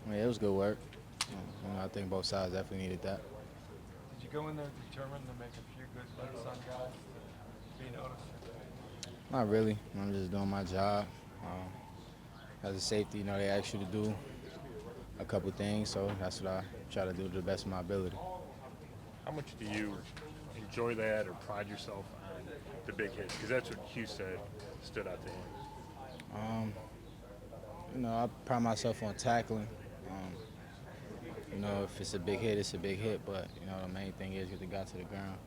I mean, it was good work. I think both sides definitely needed that. Did you go in there determined to make a few good hits on guys to be noticed? Not really. I'm just doing my job. As a safety, they ask you to do a couple things, so that's what I try to do to the best of my ability. How much do you enjoy that or pride yourself on the big hits? Because that's what Hugh said stood out to him. Um, I pride myself on tackling. Um, if it's a big hit, it's a big hit, but the main thing is get the guy to the ground.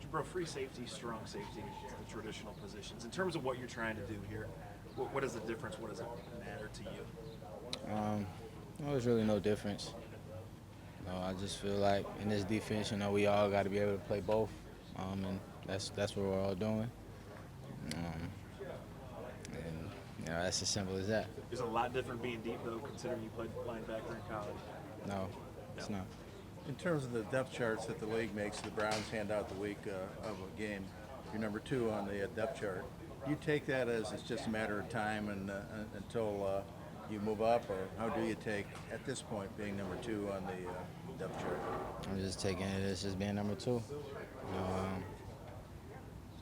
Jabrill, free safety, strong safety, the traditional positions. In terms of what you're trying to do here, what is the difference? What does it matter to you? Um, there's really no difference. I just feel like in this defense, we all got to be able to play both, and that's what we're all doing. Um, and that's as simple as that. Is it a lot different being deep, though, considering you played linebacker in college? No, No. it's not. In terms of the depth charts that the league makes, the Browns hand out the week of a game. You're number 2 on the depth chart. You take that as it's just a matter of time and until you move up, or how do you take at this point being number 2 on the depth chart? I'm just taking it as just being number 2.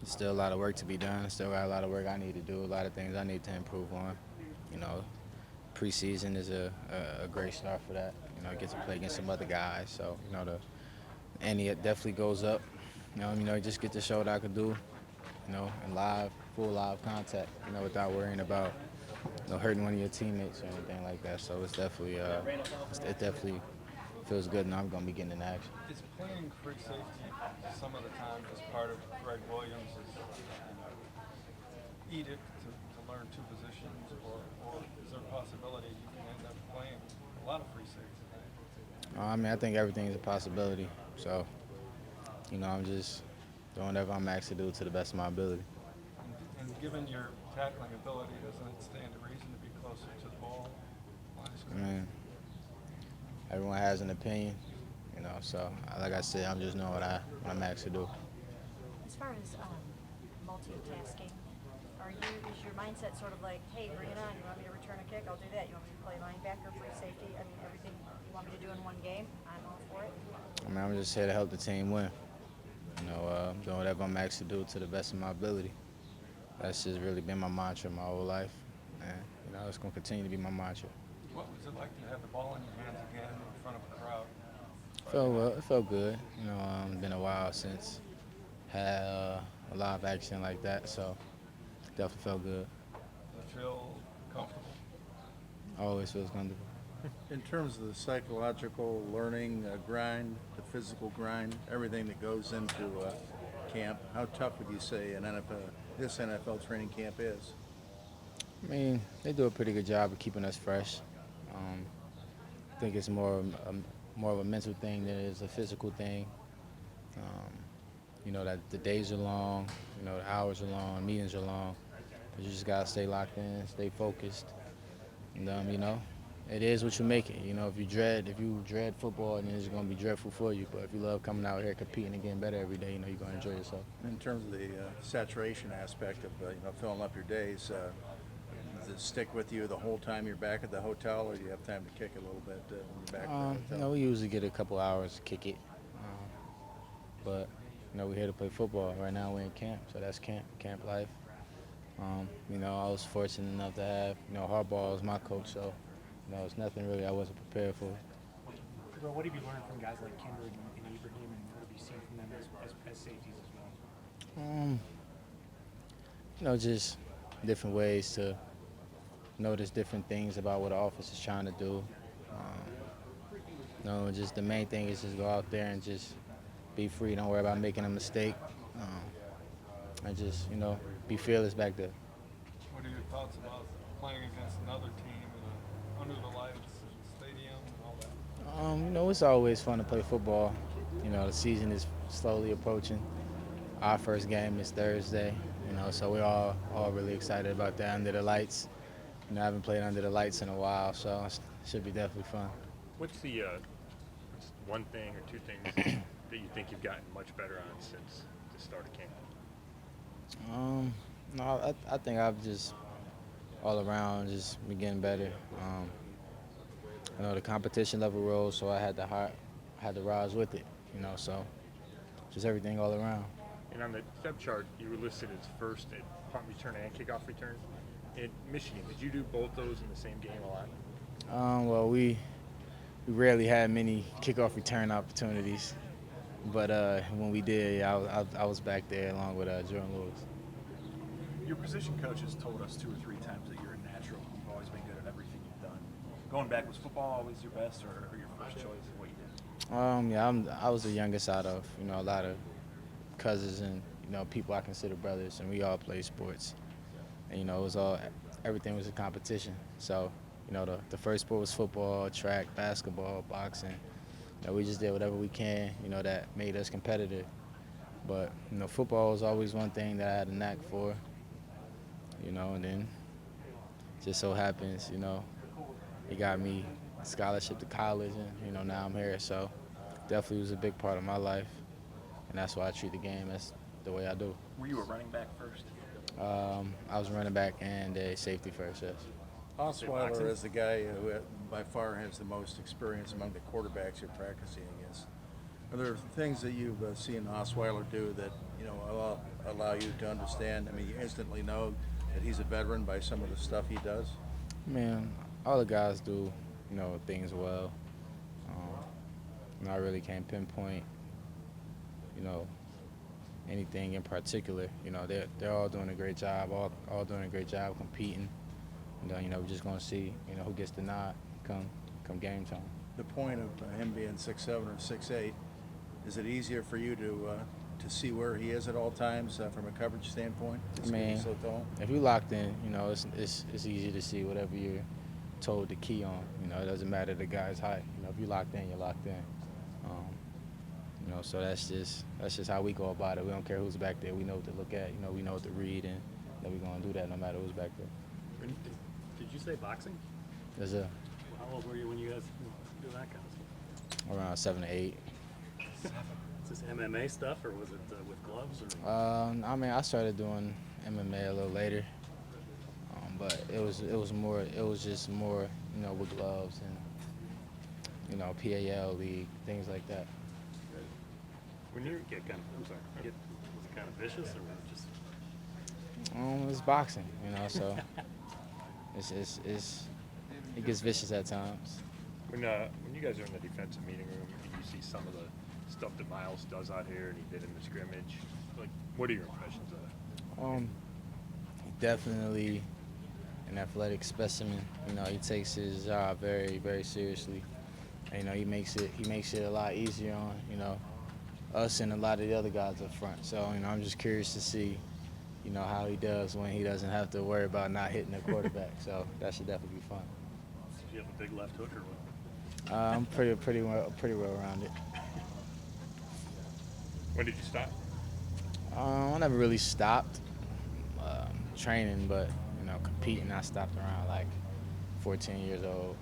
There's still a lot of work to be done. Still got a lot of work I need to do. A lot of things I need to improve on. You know, preseason is a great start for that. I get to play against some other guys, so the ante it definitely goes up. Just get to show what I could do. In full live contact. Without worrying about hurting one of your teammates or anything like that. So it's definitely it definitely feels good, and I'm gonna be getting in action. Is playing free safety some of the time just part of Greg Williams' edict to learn two positions, or is there a possibility you can end up playing a lot of free safety? I think everything's a possibility. So, I'm just doing whatever I'm asked to do to the best of my ability. And given your tackling ability, doesn't it stand to reason to be closer to the ball? I mean, everyone has an opinion, so like I said, I'm just doing what I'm asked to do. As far as multitasking, is your mindset sort of like, hey, bring it on, you want me to return a kick, I'll do that. You want me to play linebacker, free safety, I mean, everything you want me to do in one game, I'm all for it. I'm just here to help the team win. Doing whatever I'm asked to do to the best of my ability. That's just really been my mantra my whole life, and it's going to continue to be my mantra. What was it like to have the ball in your hands again in front of a crowd? It felt good. It's been a while since had a live action like that, so definitely felt good. Does it feel comfortable? Always feels comfortable. In terms of the psychological learning grind, the physical grind, everything that goes into camp, how tough would you say this NFL training camp is? I mean, they do a pretty good job of keeping us fresh. I think it's more of a mental thing than it is a physical thing. That the days are long, the hours are long, meetings are long. But you just gotta stay locked in, stay focused, and it is what you make it. If you dread football, then it's gonna be dreadful for you. But if you love coming out here competing and getting better every day, you're gonna enjoy yourself. In terms of the saturation aspect of filling up your days, does it stick with you the whole time you're back at the hotel, or do you have time to kick a little bit when you're back at the hotel? We usually get a couple hours to kick it, but we're here to play football. Right now we're in camp, so that's camp life. I was fortunate enough to have Hardball as my coach, so it's nothing really I wasn't prepared for. Well, what have you learned from guys like Kendrick and Ibrahim, and what have you seen from them as safeties as well? Just different ways to notice different things about what the offense is trying to do. Just the main thing is just go out there and just be free. Don't worry about making a mistake. And just, be fearless back there. What are your thoughts about playing against another team under the lights, stadium, and all that? It's always fun to play football. The season is slowly approaching. Our first game is Thursday, so we're all really excited about that under the lights. I haven't played under the lights in a while, so it should be definitely fun. What's what's one thing or two things that you think you've gotten much better on since the start of camp? No, I think I've just all around just been getting better. you know, the competition level rose, so I had to rise with it, you know, so just everything all around. And on the depth chart, you were listed as first at punt return and kickoff return. In Michigan, did you do both those in the same game a lot? Well, we rarely had many kickoff return opportunities, but when we did, yeah, I was back there along with Jordan Lewis. Your position coach has told us 2 or 3 times that you're a natural. You've always been good at everything you've done. Going back, was football always your best or your first choice of what you did? Yeah, I was the youngest out of, you know, a lot of cousins and, you know, people I consider brothers, and we all played sports. And, you know, it was everything was a competition. So, you know, the first sport was football, track, basketball, boxing. You know, we just did whatever we can, you know, that made us competitive. But, you know, football was always one thing that I had a knack for, you know, and then just so happens, you know, he got me a scholarship to college, and, you know, now I'm here. So definitely was a big part of my life, and that's why I treat the game as the way I do. Were you a running back first? I was running back and a safety first, yes. Osweiler is the guy who by far has the most experience among the quarterbacks you're practicing against. Are there things that you've seen Osweiler do that, you know, allow you to understand? I mean, you instantly know that he's a veteran by some of the stuff he does? Man, all the guys do, you know, things well. You know, I really can't pinpoint, you know, anything in particular. You know, they're all doing a great job, all doing a great job competing. And, you know, we're just going to see, you know, who gets the nod come game time. The point of him being 6'7" or 6'8", is it easier for you to see where he is at all times from a coverage standpoint? I mean, so tall? if you're locked in, you know, it's easy to see whatever you're told to key on. You know, it doesn't matter the guy's height. You know, if you're locked in, you're locked in. You know, so that's just how we go about it. We don't care who's back there. We know what to look at. You know, we know what to read, and that we're going to do that no matter who's back there. Did you say boxing? There's a How old were you when you guys do that kind of stuff? around 7 to 8. Is this MMA stuff, or was it with gloves? Or? I mean, I started doing MMA a little later, but it was just more, you know, with gloves and, you know, PAL league, things like that. When you get kind of, was it kind of vicious, or was it just? It's boxing, you know, so it gets vicious at times. When you guys are in the defensive meeting room and you see some of the stuff that Miles does out here and he did in the scrimmage, like, what are your impressions of that? Definitely an athletic specimen. You know, he takes his job very, very seriously. And, you know, he makes it a lot easier on, you know, us and a lot of the other guys up front. So, you know, I'm just curious to see, you know, how he does when he doesn't have to worry about not hitting the quarterback. So that should definitely be fun. Do you have a big left hook or what? I'm pretty well rounded. When did you stop? I never really stopped training, but, you know, competing, I stopped around like 14 years old.